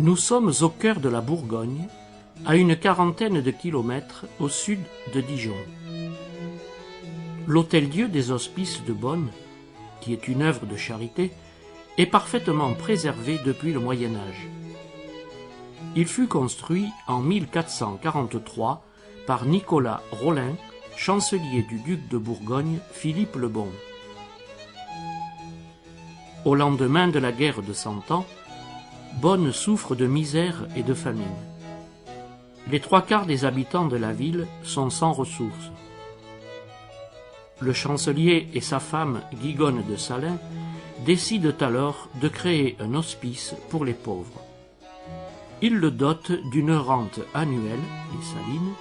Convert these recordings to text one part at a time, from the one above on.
Nous sommes au cœur de la Bourgogne, à une quarantaine de kilomètres au sud de Dijon. L'Hôtel-Dieu des Hospices de Bonn, qui est une œuvre de charité, est parfaitement préservé depuis le Moyen Âge. Il fut construit en 1443 par Nicolas Rolin, chancelier du duc de Bourgogne Philippe le Bon. Au lendemain de la guerre de Cent Ans, Bonn souffre de misère et de famine. Les trois quarts des habitants de la ville sont sans ressources. Le chancelier et sa femme Guigonne de Salins décident alors de créer un hospice pour les pauvres. Ils le dotent d'une rente annuelle, les salines,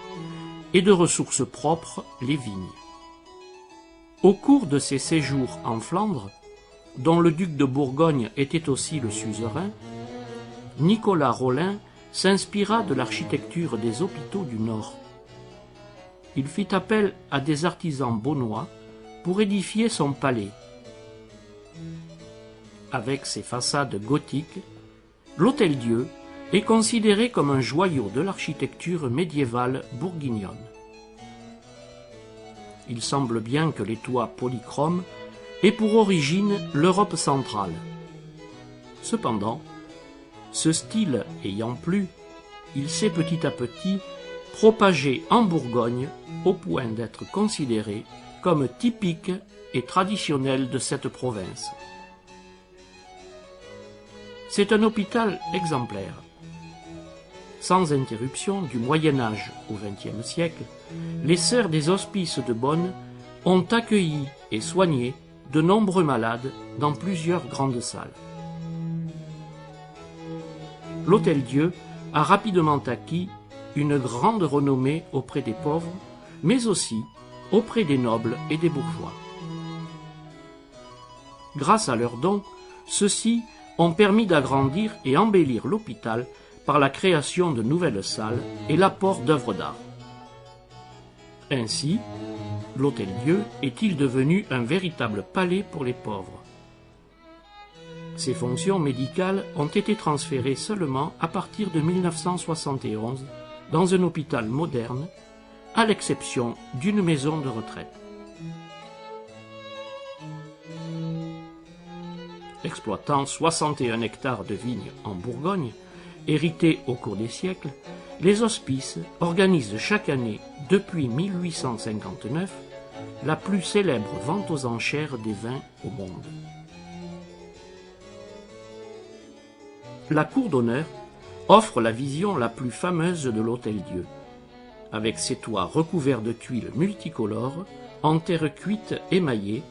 et de ressources propres, les vignes. Au cours de ses séjours en Flandre, dont le duc de Bourgogne était aussi le suzerain, Nicolas Rolin s'inspira de l'architecture des hôpitaux du Nord. Il fit appel à des artisans beaunois pour édifier son palais. Avec ses façades gothiques, l'Hôtel-Dieu est considéré comme un joyau de l'architecture médiévale bourguignonne. Il semble bien que les toits polychromes aient pour origine l'Europe centrale. Cependant, ce style ayant plu, il s'est petit à petit propagé en Bourgogne au point d'être considéré comme typique et traditionnel de cette province. C'est un hôpital exemplaire. Sans interruption du Moyen Âge au XXe siècle, les Sœurs des Hospices de Bonn ont accueilli et soigné de nombreux malades dans plusieurs grandes salles. L'Hôtel-Dieu a rapidement acquis une grande renommée auprès des pauvres, mais aussi auprès des nobles et des bourgeois. Grâce à leurs dons, ceux-ci ont permis d'agrandir et embellir l'hôpital par la création de nouvelles salles et l'apport d'œuvres d'art. Ainsi, l'Hôtel-Dieu est-il devenu un véritable palais pour les pauvres. Ses fonctions médicales ont été transférées seulement à partir de 1971 dans un hôpital moderne, à l'exception d'une maison de retraite. Exploitant 61 hectares de vignes en Bourgogne, hérités au cours des siècles, les hospices organisent chaque année, depuis 1859, la plus célèbre vente aux enchères des vins au monde. La cour d'honneur offre la vision la plus fameuse de l'Hôtel-Dieu, avec ses toits recouverts de tuiles multicolores en terre cuite émaillée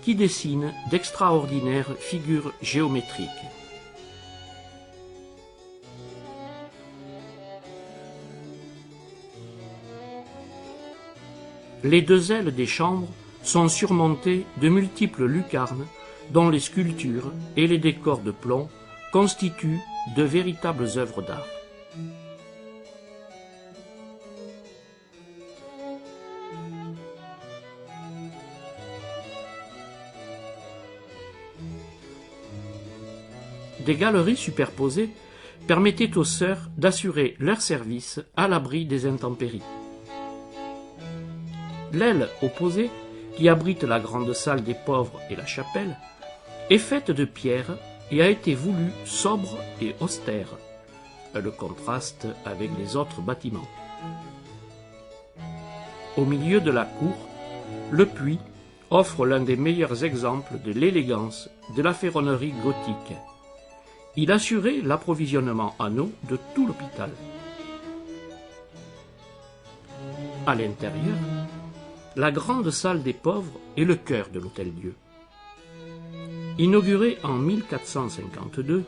qui dessinent d'extraordinaires figures géométriques. Les deux ailes des chambres sont surmontées de multiples lucarnes dont les sculptures et les décors de plomb constituent de véritables œuvres d'art. Des galeries superposées permettaient aux sœurs d'assurer leur service à l'abri des intempéries. L'aile opposée, qui abrite la grande salle des pauvres et la chapelle, est faite de pierre et a été voulue sobre et austère. Elle contraste avec les autres bâtiments. Au milieu de la cour, le puits offre l'un des meilleurs exemples de l'élégance de la ferronnerie gothique. Il assurait l'approvisionnement en eau de tout l'hôpital. À l'intérieur, la grande salle des pauvres est le cœur de l'Hôtel-Dieu. Inaugurée en 1452,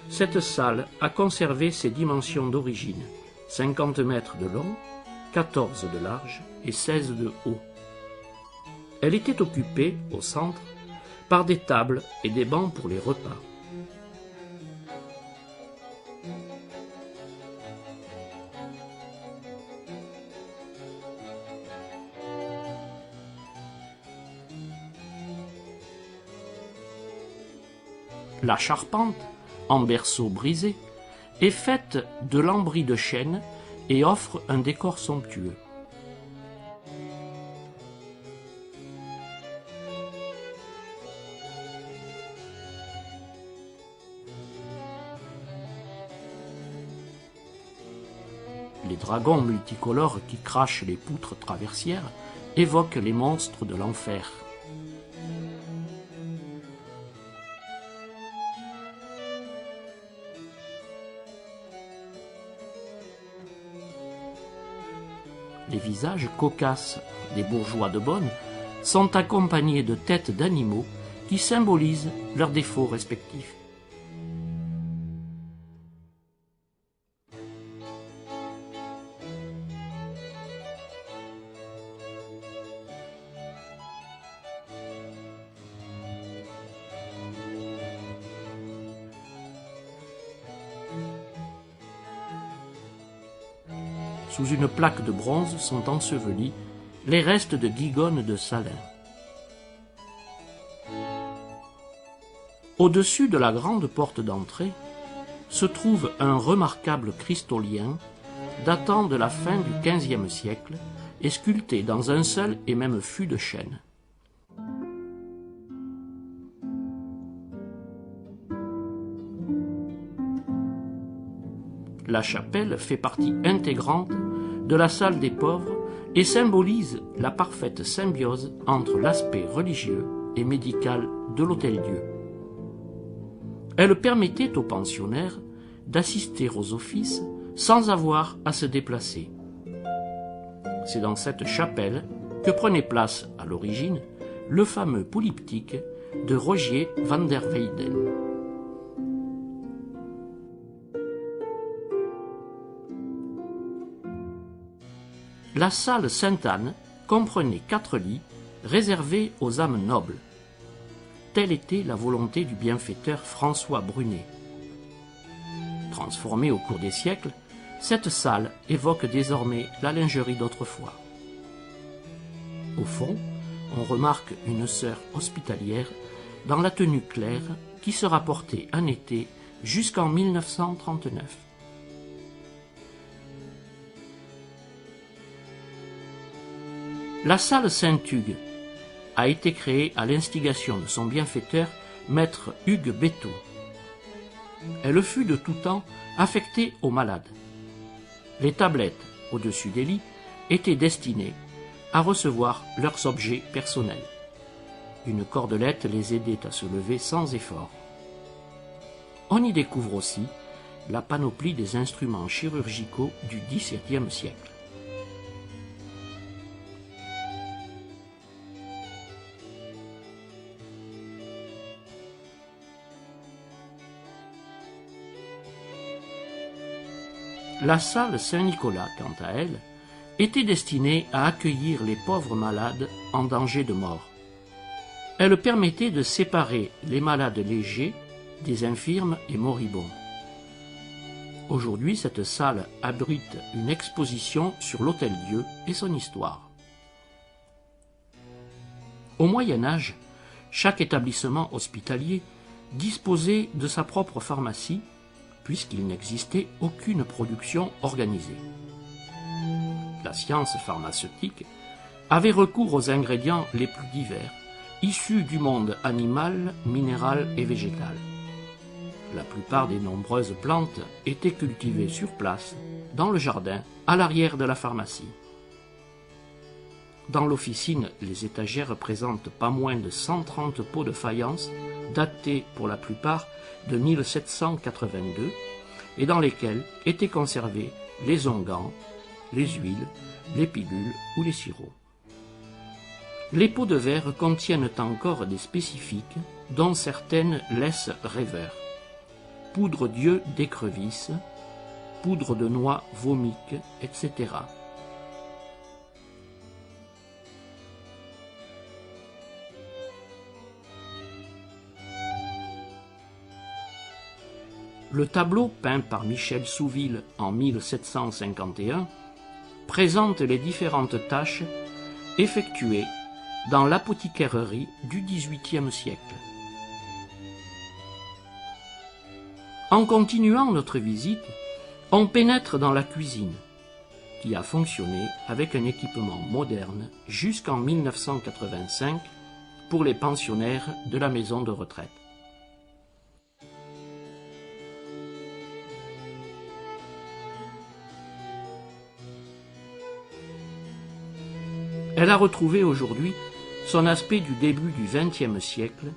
cette salle a conservé ses dimensions d'origine, 50 mètres de long, 14 de large et 16 de haut. Elle était occupée, au centre, par des tables et des bancs pour les repas. La charpente, en berceau brisé, est faite de lambris de chêne et offre un décor somptueux. Les dragons multicolores qui crachent les poutres traversières évoquent les monstres de l'enfer. Les visages cocasses des bourgeois de Bonn sont accompagnés de têtes d'animaux qui symbolisent leurs défauts respectifs. Sous une plaque de bronze sont ensevelis les restes de Guigone de Salins. Au-dessus de la grande porte d'entrée se trouve un remarquable cristolien datant de la fin du XVe siècle et sculpté dans un seul et même fût de chêne. La chapelle fait partie intégrante de la salle des pauvres et symbolise la parfaite symbiose entre l'aspect religieux et médical de l'Hôtel-Dieu. Elle permettait aux pensionnaires d'assister aux offices sans avoir à se déplacer. C'est dans cette chapelle que prenait place à l'origine le fameux polyptyque de Rogier van der Weyden. La salle Sainte-Anne comprenait 4 lits réservés aux âmes nobles. Telle était la volonté du bienfaiteur François Brunet. Transformée au cours des siècles, cette salle évoque désormais la lingerie d'autrefois. Au fond, on remarque une sœur hospitalière dans la tenue claire qui sera portée en été jusqu'en 1939. La salle Saint-Hugues a été créée à l'instigation de son bienfaiteur, maître Hugues Béthaud. Elle fut de tout temps affectée aux malades. Les tablettes au-dessus des lits étaient destinées à recevoir leurs objets personnels. Une cordelette les aidait à se lever sans effort. On y découvre aussi la panoplie des instruments chirurgicaux du XVIIe siècle. La salle Saint-Nicolas, quant à elle, était destinée à accueillir les pauvres malades en danger de mort. Elle permettait de séparer les malades légers des infirmes et moribonds. Aujourd'hui, cette salle abrite une exposition sur l'Hôtel-Dieu et son histoire. Au Moyen Âge, chaque établissement hospitalier disposait de sa propre pharmacie, puisqu'il n'existait aucune production organisée. La science pharmaceutique avait recours aux ingrédients les plus divers, issus du monde animal, minéral et végétal. La plupart des nombreuses plantes étaient cultivées sur place, dans le jardin, à l'arrière de la pharmacie. Dans l'officine, les étagères présentent pas moins de 130 pots de faïence, datés pour la plupart de 1782, et dans lesquels étaient conservés les onguents, les huiles, les pilules ou les sirops. Les pots de verre contiennent encore des spécifiques, dont certaines laissent rêveur. Poudre d'yeux d'écrevisse, poudre de noix vomique, etc. Le tableau peint par Michel Souville en 1751 présente les différentes tâches effectuées dans l'apothicaillerie du XVIIIe siècle. En continuant notre visite, on pénètre dans la cuisine, qui a fonctionné avec un équipement moderne jusqu'en 1985 pour les pensionnaires de la maison de retraite. Elle a retrouvé aujourd'hui son aspect du début du XXe siècle,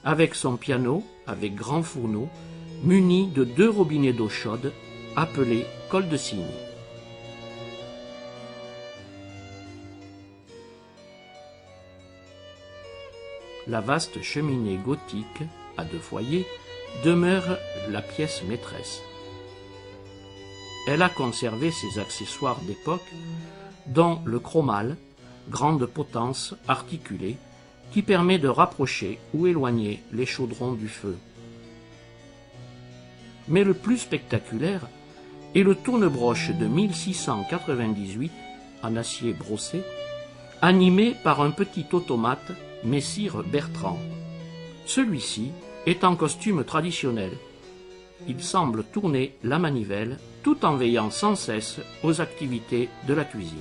avec son piano, avec grand fourneau, muni de 2 robinets d'eau chaude, appelés cols de cygne. La vaste cheminée gothique, à 2 foyers, demeure la pièce maîtresse. Elle a conservé ses accessoires d'époque, dont le chromal, grande potence articulée, qui permet de rapprocher ou éloigner les chaudrons du feu. Mais le plus spectaculaire est le tourne-broche de 1698 en acier brossé, animé par un petit automate Messire Bertrand. Celui-ci est en costume traditionnel. Il semble tourner la manivelle tout en veillant sans cesse aux activités de la cuisine.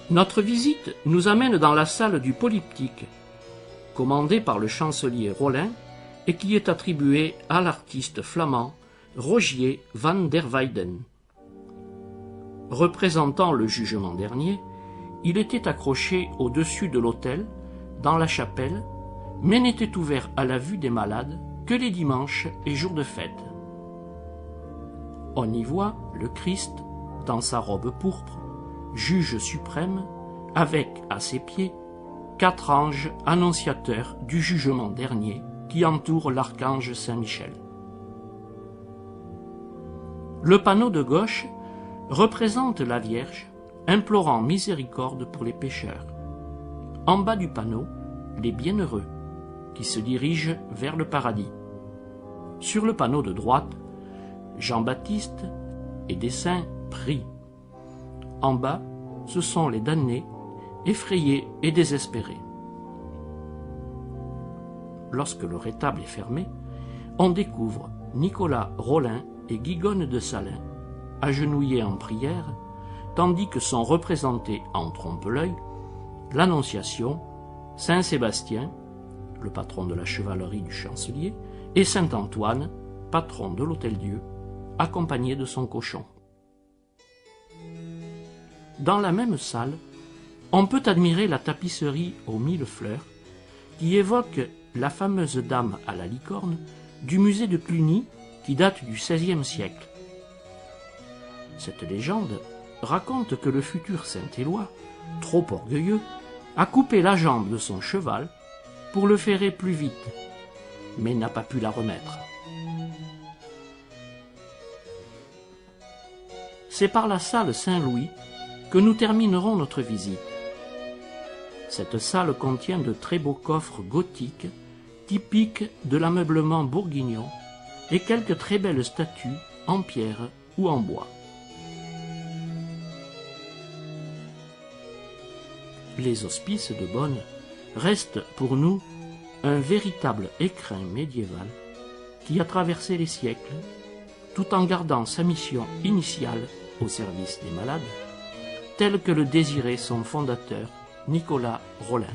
Notre visite nous amène dans la salle du polyptyque, commandée par le chancelier Rollin et qui est attribuée à l'artiste flamand Rogier van der Weyden. Représentant le jugement dernier, il était accroché au-dessus de l'autel, dans la chapelle, mais n'était ouvert à la vue des malades que les dimanches et jours de fête. On y voit le Christ, dans sa robe pourpre, juge suprême, avec à ses pieds 4 anges annonciateurs du jugement dernier qui entourent l'archange Saint-Michel. Le panneau de gauche représente la Vierge implorant miséricorde pour les pécheurs. En bas du panneau, les bienheureux qui se dirigent vers le paradis. Sur le panneau de droite, Jean-Baptiste et des saints prient. En bas, ce sont les damnés, effrayés et désespérés. Lorsque le rétable est fermé, on découvre Nicolas Rollin et Guigone de Salins, agenouillés en prière, tandis que sont représentés en trompe-l'œil l'Annonciation, Saint Sébastien, le patron de la chevalerie du chancelier, et Saint Antoine, patron de l'Hôtel-Dieu, accompagné de son cochon. Dans la même salle, on peut admirer la tapisserie aux 1000 fleurs qui évoque la fameuse dame à la licorne du musée de Cluny qui date du XVIe siècle. Cette légende raconte que le futur Saint-Éloi, trop orgueilleux, a coupé la jambe de son cheval pour le ferrer plus vite, mais n'a pas pu la remettre. C'est par la salle Saint-Louis que nous terminerons notre visite. Cette salle contient de très beaux coffres gothiques, typiques de l'ameublement bourguignon, et quelques très belles statues en pierre ou en bois. Les hospices de Bonn restent pour nous un véritable écrin médiéval qui a traversé les siècles, tout en gardant sa mission initiale au service des malades, telle que le désirait son fondateur, Nicolas Rollin.